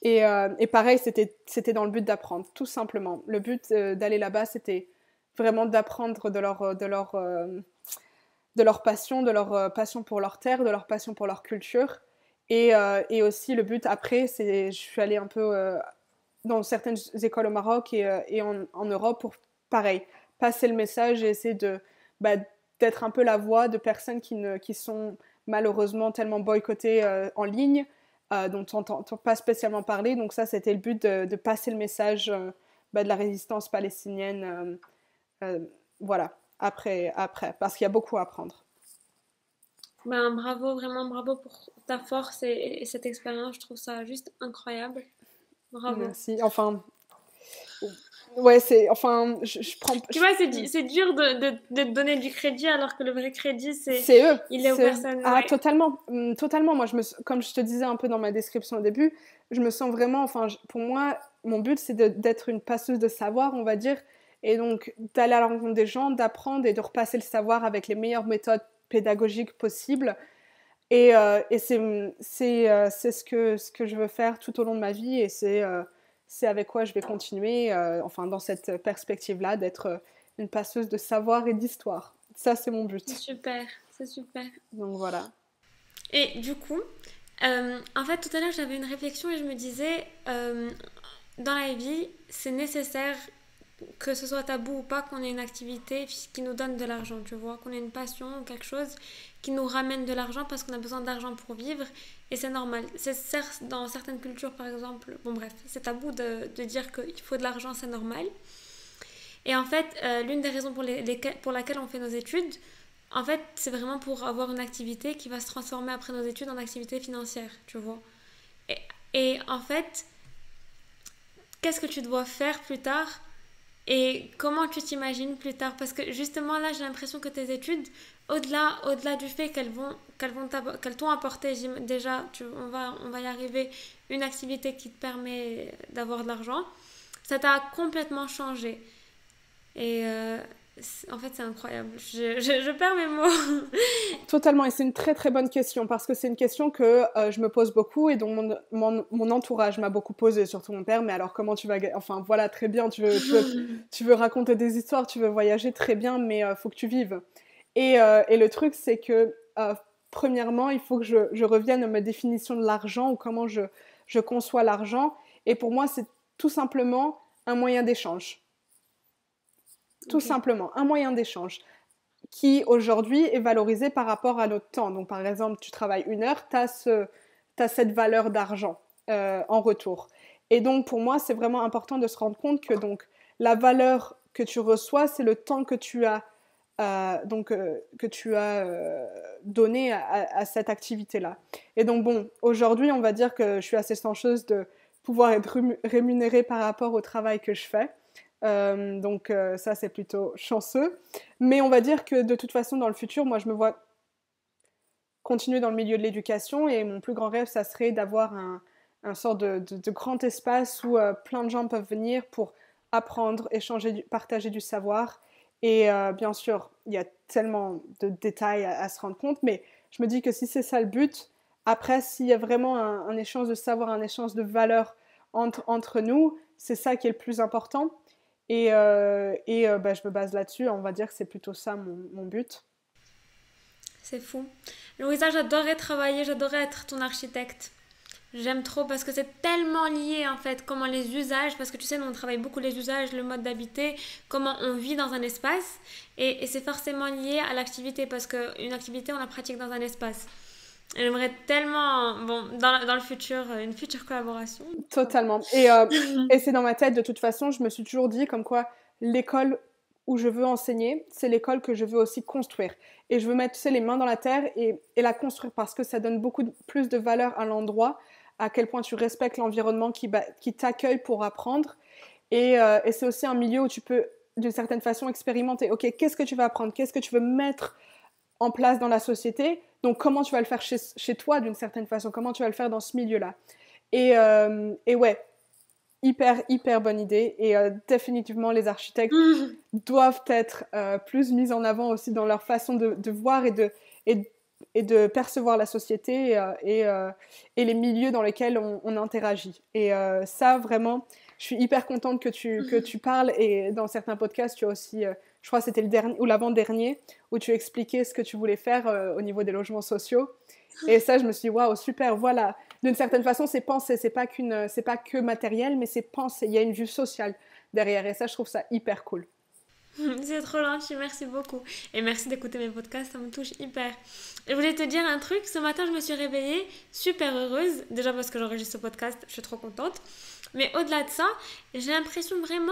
Et pareil, c'était dans le but d'apprendre, tout simplement. Le but d'aller là-bas, c'était vraiment d'apprendre de leur passion, de leur passion pour leur terre, de leur passion pour leur culture. Et aussi le but après, je suis allée un peu dans certaines écoles au Maroc et en Europe pour, pareil, passer le message et essayer bah, d'être un peu la voix de personnes qui sont malheureusement tellement boycottées en ligne, dont on n'entend pas spécialement parler. Donc ça, c'était le but de passer le message de la résistance palestinienne. Voilà, après, parce qu'il y a beaucoup à apprendre. Ben, bravo, vraiment bravo pour ta force et cette expérience. Je trouve ça juste incroyable. Bravo. Merci. Enfin, ouais, enfin, je prends. Tu vois, c'est dur de te donner du crédit alors que le vrai crédit, C'est eux. il est aux personnes. Ah, Ouais. totalement. Moi, comme je te disais un peu dans ma description au début, je me sens vraiment. Enfin, pour moi, mon but, c'est d'être une passeuse de savoir, on va dire, et donc d'aller à la rencontre des gens, d'apprendre et de repasser le savoir avec les meilleures méthodes pédagogiques possibles. Et c'est ce que je veux faire tout au long de ma vie, et c'est avec quoi je vais continuer, enfin, dans cette perspective-là, d'être une passeuse de savoir et d'histoire. Ça, c'est mon but. C'est super, c'est super. Donc voilà. Et du coup, en fait, tout à l'heure, j'avais une réflexion et je me disais, dans la vie, c'est nécessaire, que ce soit tabou ou pas, qu'on ait une activité qui nous donne de l'argent, tu vois, qu'on ait une passion ou quelque chose qui nous ramène de l'argent parce qu'on a besoin d'argent pour vivre, et c'est normal. C'est certes, dans certaines cultures, par exemple, bon bref, c'est tabou de dire qu'il faut de l'argent, c'est normal. Et en fait, l'une des raisons pour laquelle on fait nos études, en fait, c'est vraiment pour avoir une activité qui va se transformer après nos études en activité financière, tu vois. Et, et en fait, qu'est-ce que tu dois faire plus tard et comment tu t'imagines plus tard? Parce que justement, là, j'ai l'impression que tes études, au-delà du fait qu'elles t'ont apporté déjà, on va y arriver, une activité qui te permet d'avoir de l'argent, ça t'a complètement changé. Et en fait, c'est incroyable. Je perds mes mots. Totalement, et c'est une très bonne question, parce que c'est une question que je me pose beaucoup et dont mon entourage m'a beaucoup posé, surtout mon père. Mais alors comment tu vas... Enfin voilà, très bien, tu veux raconter des histoires, tu veux voyager, très bien, mais faut que tu vives. Et le truc, c'est que premièrement, il faut que je revienne à ma définition de l'argent, ou comment je conçois l'argent. Et pour moi, c'est tout simplement un moyen d'échange. Tout Ok. simplement, un moyen d'échange qui aujourd'hui est valorisé par rapport à notre temps. Donc par exemple, tu travailles 1 heure, tu as cette valeur d'argent. en retour. Et donc, pour moi, c'est vraiment important de se rendre compte que donc, la valeur que tu reçois, c'est le temps que tu as, donné à cette activité-là. Et donc, bon, aujourd'hui, on va dire que je suis assez chanceuse de pouvoir être rémunérée par rapport au travail que je fais. Ça, c'est plutôt chanceux. Mais on va dire que de toute façon, dans le futur, moi, je me vois continuer dans le milieu de l'éducation et mon plus grand rêve, ça serait d'avoir un sort de grand espace où plein de gens peuvent venir pour apprendre, échanger, partager du savoir. Et bien sûr, il y a tellement de détails à se rendre compte, mais je me dis que si c'est ça le but, après, s'il y a vraiment un échange de savoir, un échange de valeurs entre nous, c'est ça qui est le plus important. Je me base là-dessus, on va dire que c'est plutôt ça mon but. C'est fou. Louisa, j'adorais travailler, j'adorais être ton architecte. J'aime trop parce que c'est tellement lié en fait, comment les usages, parce que tu sais, nous on travaille beaucoup les usages, le mode d'habiter, comment on vit dans un espace, et c'est forcément lié à l'activité, parce qu'une activité on la pratique dans un espace. Et j'aimerais tellement, bon, dans le futur, une future collaboration. Totalement. Et c'est dans ma tête, de toute façon, je me suis toujours dit comme quoi l'école où je veux enseigner, c'est l'école que je veux aussi construire. Et je veux mettre, tu sais, les mains dans la terre et la construire parce que ça donne beaucoup plus de valeur à l'endroit, à quel point tu respectes l'environnement qui t'accueille pour apprendre. Et c'est aussi un milieu où tu peux, d'une certaine façon, expérimenter. Ok, qu'est-ce que tu vas apprendre? Qu'est-ce que tu veux mettre en place dans la société? Donc, comment tu vas le faire chez toi, d'une certaine façon? Comment tu vas le faire dans ce milieu-là? Et ouais, hyper bonne idée. Et définitivement, les architectes doivent être plus mis en avant aussi dans leur façon de voir et de percevoir la société et les milieux dans lesquels on interagit. Et ça, vraiment, je suis hyper contente que tu parles. Et dans certains podcasts, tu as aussi, je crois que c'était le dernier ou l'avant-dernier, où tu expliquais ce que tu voulais faire au niveau des logements sociaux. Et ça, je me suis dit, waouh, super, voilà. D'une certaine façon, c'est penser, c'est pas que matériel, mais c'est penser. Il y a une vue sociale derrière. Et ça, je trouve ça hyper cool. C'est trop gentil, merci beaucoup. Et merci d'écouter mes podcasts, ça me touche hyper. Je voulais te dire un truc, ce matin je me suis réveillée super heureuse, déjà parce que j'enregistre ce podcast, je suis trop contente. Mais au-delà de ça, j'ai l'impression vraiment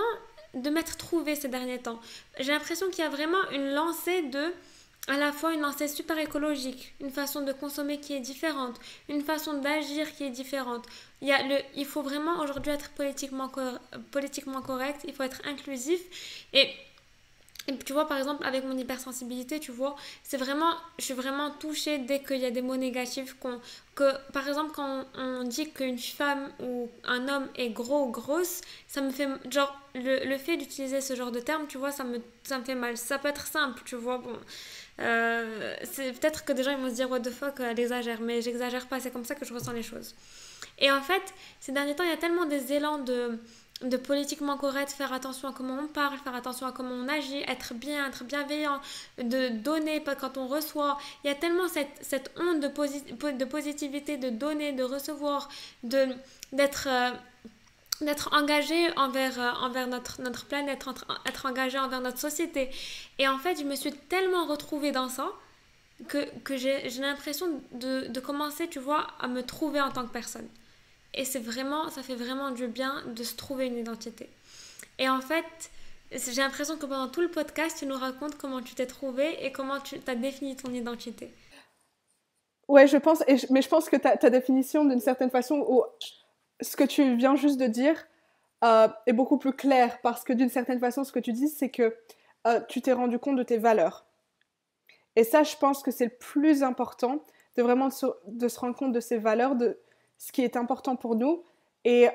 de m'être trouvée ces derniers temps. J'ai l'impression qu'il y a vraiment une lancée à la fois une lancée super écologique, une façon de consommer qui est différente, une façon d'agir qui est différente. Il faut vraiment aujourd'hui être politiquement correct, il faut être inclusif. Et tu vois, par exemple, avec mon hypersensibilité, tu vois, je suis vraiment touchée dès qu'il y a des mots négatifs. Par exemple, quand on dit qu'une femme ou un homme est gros ou grosse, ça me fait, genre, le fait d'utiliser ce genre de terme, tu vois, ça me fait mal. Ça peut être simple, tu vois, bon. C'est peut-être que des gens ils vont se dire what the fuck, elle exagère, mais j'exagère pas, c'est comme ça que je ressens les choses. Et en fait, ces derniers temps, il y a tellement des élans de politiquement correct, faire attention à comment on parle, faire attention à comment on agit, être bien, être bienveillant, de donner pas quand on reçoit. Il y a tellement cette onde de positivité, de donner, de recevoir, d'être engagé envers notre planète, être engagé envers notre société. Et en fait, je me suis tellement retrouvée dans ça que j'ai l'impression de commencer, tu vois, à me trouver en tant que personne. Et ça fait vraiment du bien de se trouver une identité. Et en fait, j'ai l'impression que pendant tout le podcast, tu nous racontes comment tu t'es trouvé et comment tu as défini ton identité. Ouais, je pense, mais je pense que ta définition, d'une certaine façon, ou ce que tu viens juste de dire, est beaucoup plus clair. Parce que d'une certaine façon, ce que tu dis, c'est que tu t'es rendu compte de tes valeurs. Et ça, je pense que c'est le plus important, de vraiment de se rendre compte de ses valeurs, de ce qui est important pour nous et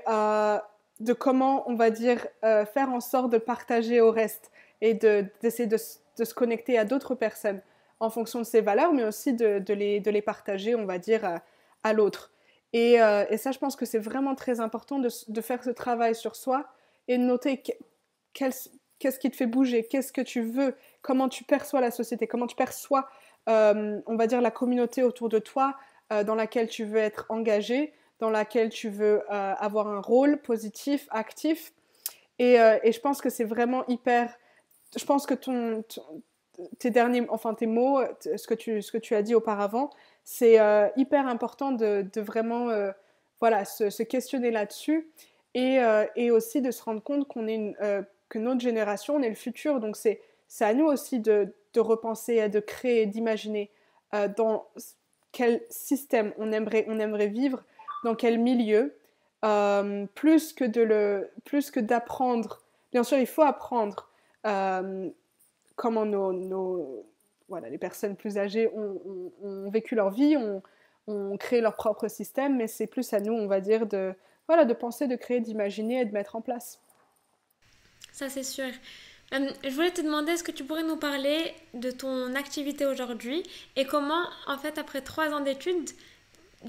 de comment, on va dire, faire en sorte de partager au reste et d'essayer de se connecter à d'autres personnes en fonction de ses valeurs, mais aussi de les partager, on va dire, à l'autre. Et ça, je pense que c'est vraiment très important de faire ce travail sur soi et de noter qu'est-ce qui te fait bouger, qu'est-ce que tu veux, comment tu perçois la société, comment tu perçois, on va dire, la communauté autour de toi, dans laquelle tu veux être engagé, dans laquelle tu veux avoir un rôle positif, actif. Et je pense que c'est vraiment hyper... Je pense que tes mots, ce que tu as dit auparavant, c'est hyper important de vraiment voilà, se questionner là-dessus et aussi de se rendre compte que notre génération, on est le futur. Donc c'est à nous aussi de repenser, de créer, d'imaginer dans quel système on aimerait vivre, dans quel milieu, plus que d'apprendre. Bien sûr, il faut apprendre comment voilà, les personnes plus âgées ont vécu leur vie, ont créé leur propre système, mais c'est plus à nous, on va dire, voilà, de penser, de créer, d'imaginer et de mettre en place. Ça, c'est sûr. Je voulais te demander, est-ce que tu pourrais nous parler de ton activité aujourd'hui et comment, en fait, après 3 ans d'études,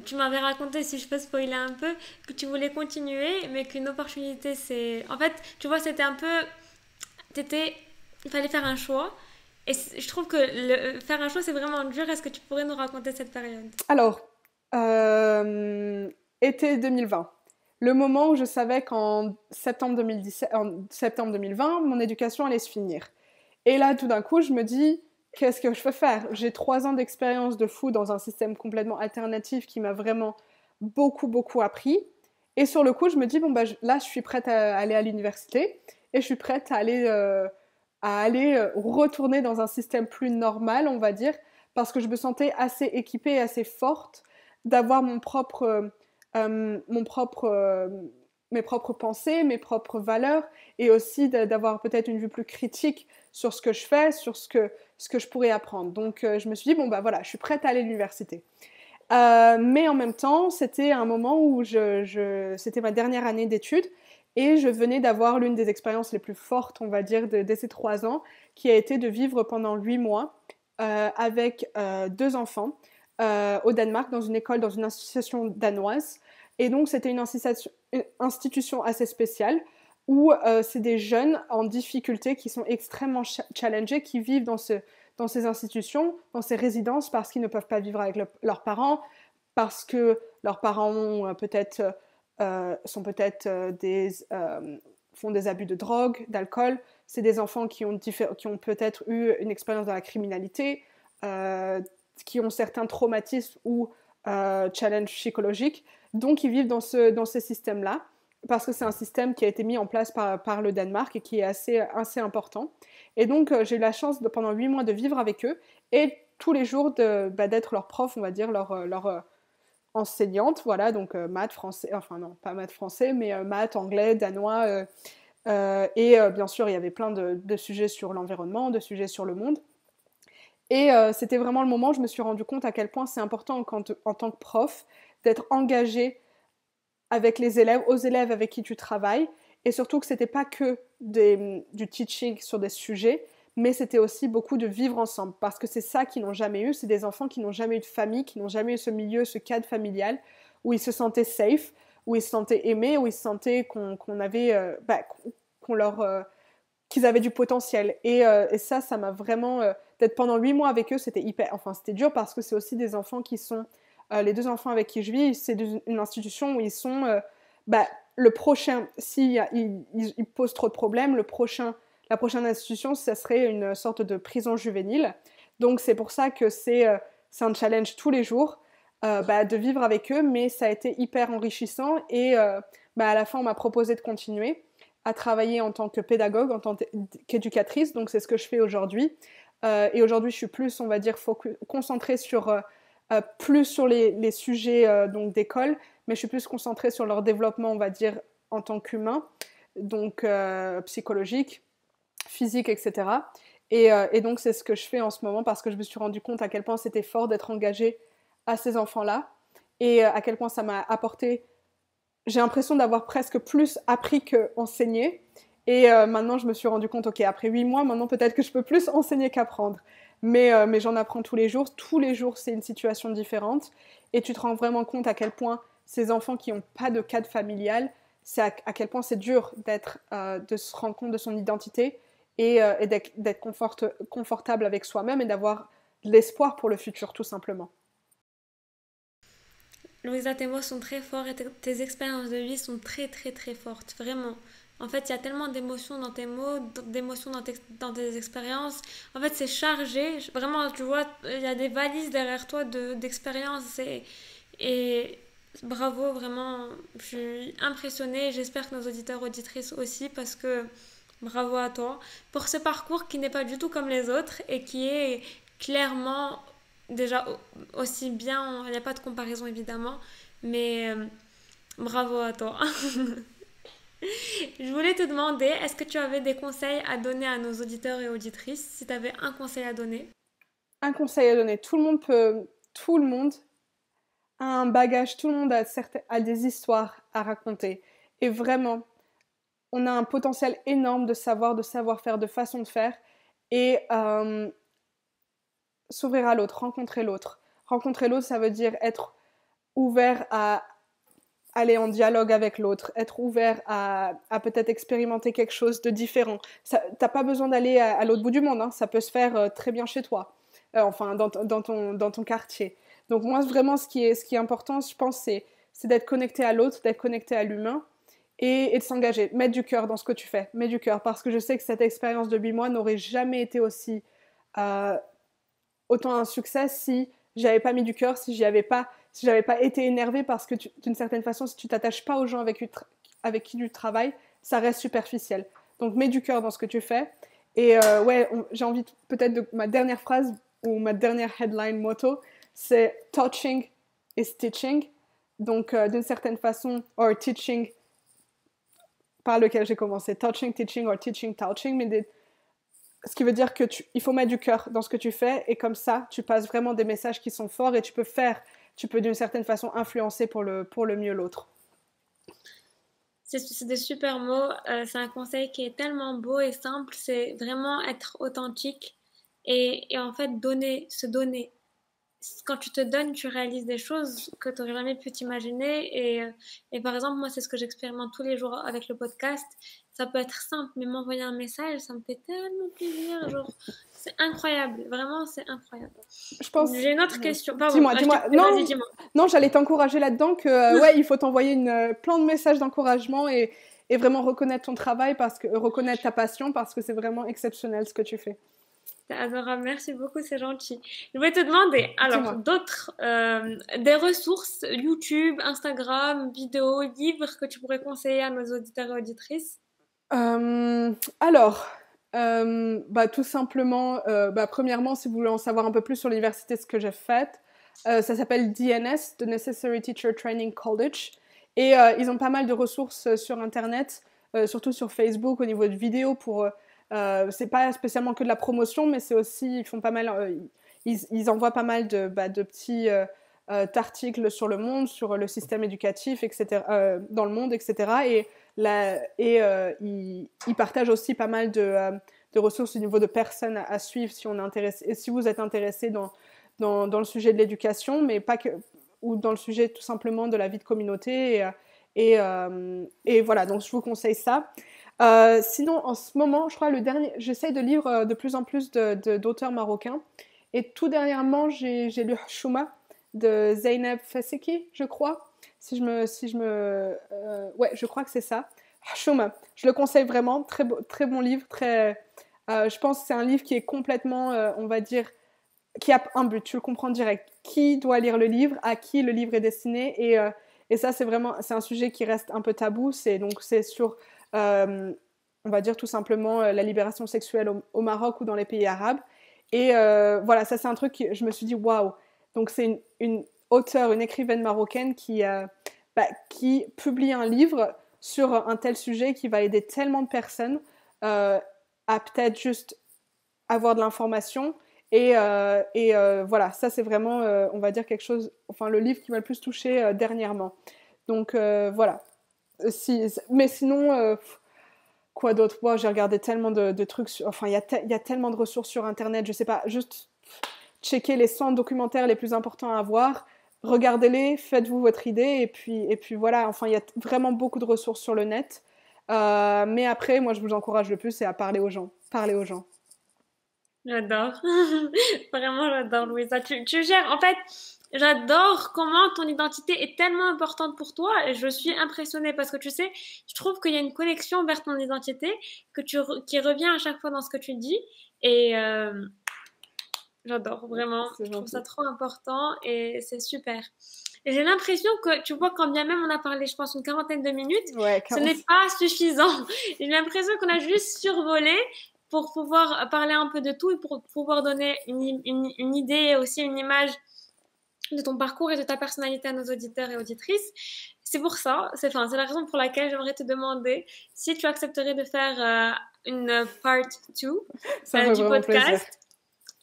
tu m'avais raconté, si je peux spoiler un peu, que tu voulais continuer, mais qu'une opportunité, c'est... En fait, tu vois, c'était un peu... Il fallait faire un choix. Et je trouve que faire un choix, c'est vraiment dur. Est-ce que tu pourrais nous raconter cette période? Alors, euh, été 2020. Le moment où je savais qu'en septembre 2020, mon éducation allait se finir. Et là, tout d'un coup, je me dis, qu'est-ce que je peux faire? J'ai 3 ans d'expérience de fou dans un système complètement alternatif qui m'a vraiment beaucoup, beaucoup appris. Et sur le coup, je me dis, bon, bah, là, je suis prête à aller à l'université et je suis prête à aller retourner dans un système plus normal, on va dire, parce que je me sentais assez équipée, assez forte d'avoir mon propre, mes propres pensées, mes propres valeurs, et aussi d'avoir peut-être une vue plus critique sur ce que je fais, sur ce que je pourrais apprendre. Donc je me suis dit, bon bah voilà, je suis prête à aller à l'université. Mais en même temps, c'était un moment où c'était ma dernière année d'études, et je venais d'avoir l'une des expériences les plus fortes, on va dire, de ces 3 ans, qui a été de vivre pendant 8 mois avec 2 enfants au Danemark, dans une école, dans une institution danoise. Et donc, c'était une institution assez spéciale où c'est des jeunes en difficulté qui sont extrêmement challengés, qui vivent dans ces institutions, dans ces résidences, parce qu'ils ne peuvent pas vivre avec leurs parents, parce que leurs parents sont peut-être font des abus de drogue, d'alcool. C'est des enfants qui ont peut-être eu une expérience dans la criminalité, qui ont certains traumatismes ou challenges psychologiques. Donc, ils vivent dans ces systèmes-là, parce que c'est un système qui a été mis en place par le Danemark et qui est assez important. Et donc, j'ai eu la chance pendant 8 mois de vivre avec eux et tous les jours d'être leur prof, on va dire, leur enseignante. Voilà, donc maths, français, enfin non, pas maths, français, mais maths, anglais, danois. Et bien sûr, il y avait plein de sujets sur l'environnement, de sujets sur le monde. Et c'était vraiment le moment où je me suis rendu compte à quel point c'est important en tant que prof d'être engagé avec les élèves, aux élèves avec qui tu travailles, et surtout que c'était pas que du teaching sur des sujets, mais c'était aussi beaucoup de vivre ensemble, parce que c'est ça qu'ils n'ont jamais eu, c'est des enfants qui n'ont jamais eu de famille, qui n'ont jamais eu ce milieu, ce cadre familial, où ils se sentaient safe, où ils se sentaient aimés, où ils se sentaient qu'on avait, qu'on leur, qu'ils avaient du potentiel. Et ça m'a vraiment, d'être pendant 8 mois avec eux, c'était dur parce que c'est aussi des enfants qui sont les 2 enfants avec qui je vis, c'est une institution où ils sont le prochain, si ils posent trop de problèmes, la prochaine institution, ça serait une sorte de prison juvénile. Donc c'est pour ça que c'est un challenge tous les jours de vivre avec eux, mais ça a été hyper enrichissant et à la fin on m'a proposé de continuer à travailler en tant que pédagogue, en tant qu'éducatrice, donc c'est ce que je fais aujourd'hui. Et aujourd'hui je suis plus, on va dire, concentrée sur plus sur les sujets donc d'école, mais je suis plus concentrée sur leur développement, on va dire, en tant qu'humain, donc psychologique, physique, etc. Et donc c'est ce que je fais en ce moment parce que je me suis rendu compte à quel point c'était fort d'être engagée à ces enfants-là et à quel point ça m'a apporté, j'ai l'impression d'avoir presque plus appris qu'enseigné. Et maintenant, je me suis rendu compte, ok, après 8 mois, maintenant peut-être que je peux plus enseigner qu'apprendre. Mais j'en apprends tous les jours. Tous les jours, c'est une situation différente. Et tu te rends vraiment compte à quel point ces enfants qui n'ont pas de cadre familial, c'est à quel point c'est dur de se rendre compte de son identité et d'être confortable avec soi-même et d'avoir de l'espoir pour le futur, tout simplement. Louisa, tes mots sont très forts et tes expériences de vie sont très très très fortes, vraiment. En fait, il y a tellement d'émotions dans tes mots, d'émotions dans tes expériences. En fait, c'est chargé. Vraiment, tu vois, il y a des valises derrière toi d'expériences. Et Bravo, vraiment, je suis impressionnée. J'espère que nos auditeurs auditrices aussi, parce que bravo à toi pour ce parcours qui n'est pas du tout comme les autres et qui est clairement déjà aussi bien. Il n'y a pas de comparaison évidemment, mais bravo à toi. Je voulais te demander, est-ce que tu avais des conseils à donner à nos auditeurs et auditrices, si tu avais un conseil à donner? Un conseil à donner, tout le monde a un bagage, tout le monde a des histoires à raconter. Et vraiment, on a un potentiel énorme de savoir-faire, de façon de faire. Et s'ouvrir à l'autre, rencontrer l'autre. Rencontrer l'autre, ça veut dire être ouvert à aller en dialogue avec l'autre, être ouvert à peut-être expérimenter quelque chose de différent. T'as pas besoin d'aller à l'autre bout du monde, hein. Ça peut se faire très bien chez toi, enfin dans ton quartier. Donc moi vraiment ce qui est important, je pense, c'est d'être connecté à l'autre, d'être connecté à l'humain et de s'engager, mettre du cœur dans ce que tu fais, mettre du cœur, parce que je sais que cette expérience de 8 mois n'aurait jamais été aussi euh, autant un succès si j'avais pas mis du cœur, si j'avais pas été énervée, parce que d'une certaine façon, si tu t'attaches pas aux gens avec qui tu travailles, ça reste superficiel. Donc mets du cœur dans ce que tu fais. Et ouais, j'ai envie peut-être de ma dernière phrase ou ma dernière headline motto, c'est touching is teaching. Donc d'une certaine façon, or teaching par lequel j'ai commencé, touching, teaching, or teaching, touching, mais ce qui veut dire il faut mettre du cœur dans ce que tu fais, et comme ça, tu passes vraiment des messages qui sont forts, et tu peux d'une certaine façon influencer pour le mieux l'autre. C'est des super mots. C'est un conseil qui est tellement beau et simple. C'est vraiment être authentique et en fait se donner. Quand tu te donnes, tu réalises des choses que tu n'aurais jamais pu t'imaginer. Et par exemple, moi, c'est ce que j'expérimente tous les jours avec le podcast. Ça peut être simple, mais m'envoyer un message, ça me fait tellement plaisir. Genre, c'est incroyable. Vraiment, c'est incroyable. Je pense. J'ai une autre question. Pardon, Dis-moi, dis-moi. vas-y, Non, dis-moi. non, j'allais t'encourager là-dedans que ouais, il faut t'envoyer plein de messages d'encouragement et vraiment reconnaître ton travail, reconnaître ta passion, parce que c'est vraiment exceptionnel ce que tu fais. C'est adorable, merci beaucoup, c'est gentil. Je voulais te demander, alors, Dis-moi. des ressources, YouTube, Instagram, vidéos, livres que tu pourrais conseiller à nos auditeurs et auditrices? Alors, bah, tout simplement, bah, premièrement, si vous voulez en savoir un peu plus sur l'université, ce que j'ai fait, ça s'appelle DNS, The Necessary Teacher Training College. Et ils ont pas mal de ressources sur Internet, surtout sur Facebook au niveau de vidéos c'est pas spécialement que de la promotion, mais c'est aussi, ils font pas mal, ils envoient pas mal de petits articles sur le monde, sur le système éducatif, etc., dans le monde, etc. Ils partagent aussi pas mal de ressources au niveau de personnes à suivre si on est intéressé, et si vous êtes intéressé dans le sujet de l'éducation, mais pas que, ou dans le sujet tout simplement de la vie de communauté. Et voilà, donc je vous conseille ça. Sinon, en ce moment, je crois j'essaye de lire de plus en plus d'auteurs marocains. Et tout dernièrement, j'ai lu Chouma de Zeynep Fasseki, je crois. Ouais, je crois que c'est ça. Chouma, je le conseille vraiment. Très bon livre. Je pense que c'est un livre qui est complètement, on va dire, qui a un but. Tu le comprends direct. Qui doit lire le livre, à qui le livre est destiné. Et ça, c'est un sujet qui reste un peu tabou. C'est sur on va dire tout simplement la libération sexuelle au Maroc ou dans les pays arabes. Et voilà, ça c'est un truc que je me suis dit waouh. Donc c'est une auteure, une écrivaine marocaine qui publie un livre sur un tel sujet qui va aider tellement de personnes à peut-être juste avoir de l'information. Voilà, ça c'est vraiment, on va dire quelque chose, enfin le livre qui m'a le plus touché dernièrement. Donc voilà. Mais sinon, quoi d'autre? Moi, j'ai regardé tellement de trucs. Enfin, il y a tellement de ressources sur Internet. Je sais pas, juste checker les 100 documentaires les plus importants à voir. Regardez-les, faites-vous votre idée. Et puis voilà, enfin, il y a vraiment beaucoup de ressources sur le net. Mais après, moi, je vous encourage le plus, c'est à parler aux gens. Parler aux gens. J'adore. Vraiment, j'adore, Louisa. Tu gères. En fait, j'adore comment ton identité est tellement importante pour toi et je suis impressionnée parce que tu sais, je trouve qu'il y a une connexion vers ton identité qui revient à chaque fois dans ce que tu dis et J'adore, vraiment. C'est Je trouve ça gentil. trop important et c'est super. Et j'ai l'impression que, tu vois, quand bien même on a parlé, je pense, une quarantaine de minutes, Ouais, ce 40. n'est pas suffisant. J'ai l'impression qu'on a juste survolé pour pouvoir parler un peu de tout et pour pouvoir donner une idée et aussi une image de ton parcours et de ta personnalité à nos auditeurs et auditrices. C'est pour ça, c'est la raison pour laquelle j'aimerais te demander si tu accepterais de faire une part 2 Ça me fait du vraiment plaisir. podcast.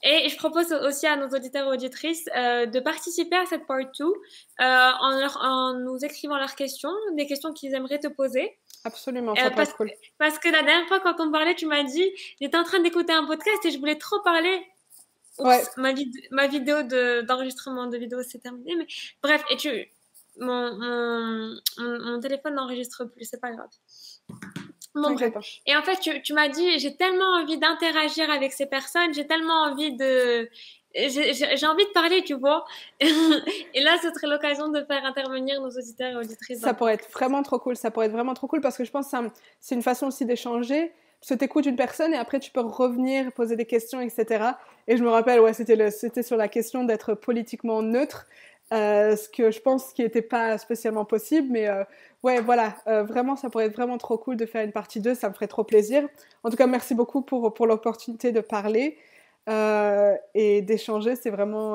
Et je propose aussi à nos auditeurs et auditrices de participer à cette part 2 en nous écrivant leurs questions, des questions qu'ils aimeraient te poser. Absolument, ça pourrait Parce, être cool. parce que la dernière fois, quand on parlait, tu m'as dit, j'étais en train d'écouter un podcast et je voulais trop parler. Ouais, Oups, ma vidéo d'enregistrement de vidéo s'est terminée. Mais bref, mon téléphone n'enregistre plus, c'est pas grave. Bon, bref. t'inquiète pas. Et en fait, tu m'as dit, j'ai tellement envie d'interagir avec ces personnes, j'ai tellement envie de... J'ai envie de parler, tu vois. Et là, ce serait l'occasion de faire intervenir nos auditeurs et auditrices dans Ça le pourrait être podcast. vraiment trop cool. Ça pourrait être vraiment trop cool parce que je pense que c'est une façon aussi d'échanger. Parce que tu écoutes une personne et après tu peux revenir, poser des questions, etc. Et je me rappelle, ouais, c'était sur la question d'être politiquement neutre. Ce que je pense qui n'était pas spécialement possible. Mais ouais, voilà, vraiment, ça pourrait être vraiment trop cool de faire une partie 2. Ça me ferait trop plaisir. En tout cas, merci beaucoup pour l'opportunité de parler et d'échanger. C'est vraiment,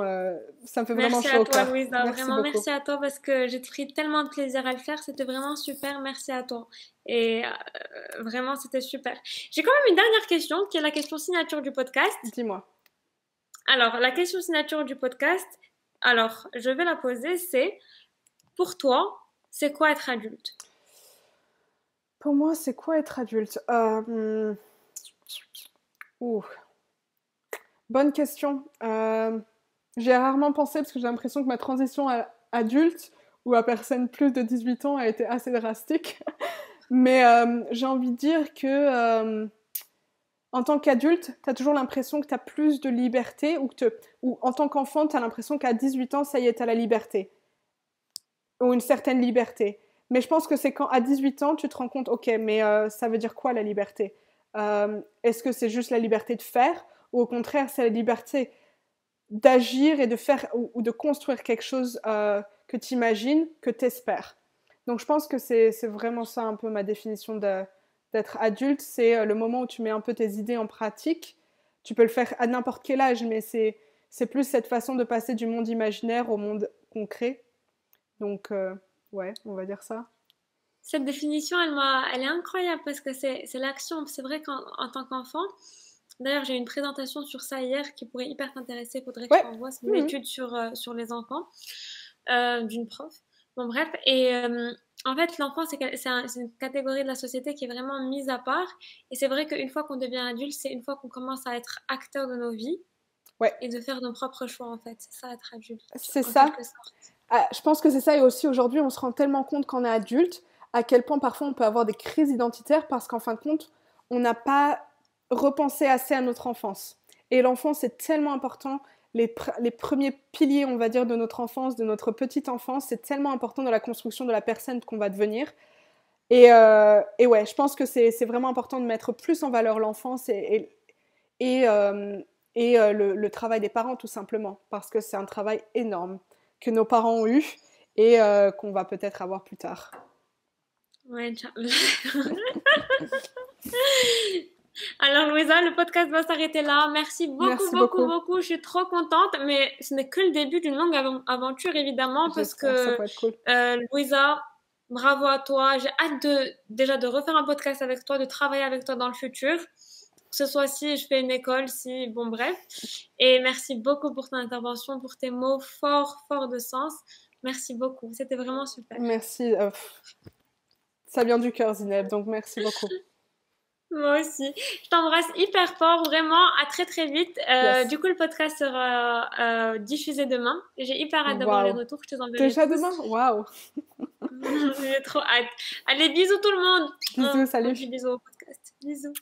ça me fait vraiment Merci chaud à au toi, cœur. Louisa. Merci Vraiment, beaucoup. merci à toi parce que j'ai pris tellement de plaisir à le faire. C'était vraiment super. Merci à toi. Et vraiment, c'était super. J'ai quand même une dernière question qui est la question signature du podcast. Dis-moi. Alors, la question signature du podcast, alors, je vais la poser, c'est pour toi, c'est quoi être adulte? Pour moi, c'est quoi être adulte? Ouh, bonne question. J'y ai rarement pensé parce que j'ai l'impression que ma transition à adulte ou à personne plus de 18 ans a été assez drastique. Mais j'ai envie de dire que en tant qu'adulte, tu as toujours l'impression que tu as plus de liberté ou en tant qu'enfant, tu as l'impression qu'à 18 ans, ça y est, tu as la liberté ou une certaine liberté. Mais je pense que c'est quand à 18 ans, tu te rends compte, ok, mais ça veut dire quoi la liberté? Est-ce que c'est juste la liberté de faire ou au contraire, c'est la liberté d'agir et de faire ou de construire quelque chose que tu imagines, que tu espères. Donc je pense que c'est vraiment ça un peu ma définition d'être adulte, c'est le moment où tu mets un peu tes idées en pratique. Tu peux le faire à n'importe quel âge, mais c'est plus cette façon de passer du monde imaginaire au monde concret. Donc ouais, on va dire ça. Cette définition, elle est incroyable parce que c'est l'action. C'est vrai qu'en tant qu'enfant, d'ailleurs, j'ai eu une présentation sur ça hier qui pourrait hyper t'intéresser. Faudrait que je Ouais. t'envoie. C'est une Mmh. étude sur les enfants d'une prof. Bon, bref. Et en fait, l'enfant, c'est une catégorie de la société qui est vraiment mise à part. Et c'est vrai qu'une fois qu'on devient adulte, c'est une fois qu'on commence à être acteur de nos vies Ouais, et de faire nos propres choix, en fait. C'est ça, être adulte, c'est en ça. quelque sorte. Ah, je pense que c'est ça, et aussi aujourd'hui, on se rend tellement compte quand on est adulte, à quel point parfois on peut avoir des crises identitaires parce qu'en fin de compte, on n'a pas repensé assez à notre enfance. Et l'enfance, c'est tellement important. Les premiers piliers, on va dire, de notre enfance, de notre petite enfance, c'est tellement important dans la construction de la personne qu'on va devenir. Et ouais, je pense que c'est vraiment important de mettre plus en valeur l'enfance et, euh, le travail des parents, tout simplement, parce que c'est un travail énorme que nos parents ont eu et qu'on va peut-être avoir plus tard. Ouais, ciao. Alors, Louisa, le podcast va s'arrêter là. Merci beaucoup, Merci beaucoup, beaucoup. beaucoup. Je suis trop contente, mais ce n'est que le début d'une longue aventure, évidemment, parce J'espère, ça que peut être cool. Louisa, bravo à toi. J'ai hâte déjà de refaire un podcast avec toi, de travailler avec toi dans le futur. Que ce soit si je fais une école, si, bon, bref. Et merci beaucoup pour ton intervention, pour tes mots forts, forts de sens. Merci beaucoup. C'était vraiment super. Merci. Ça vient du cœur, Zineb, donc merci beaucoup. Moi aussi. Je t'embrasse hyper fort, vraiment. À très très vite. Yes. Du coup, le podcast sera diffusé demain. J'ai hyper hâte d'avoir les Waouh. retours. Je te les enverrai Déjà tous. demain? Waouh. J'ai trop hâte. Allez, bisous tout le monde. Bisous, On salut. dit bisous au podcast. Bisous.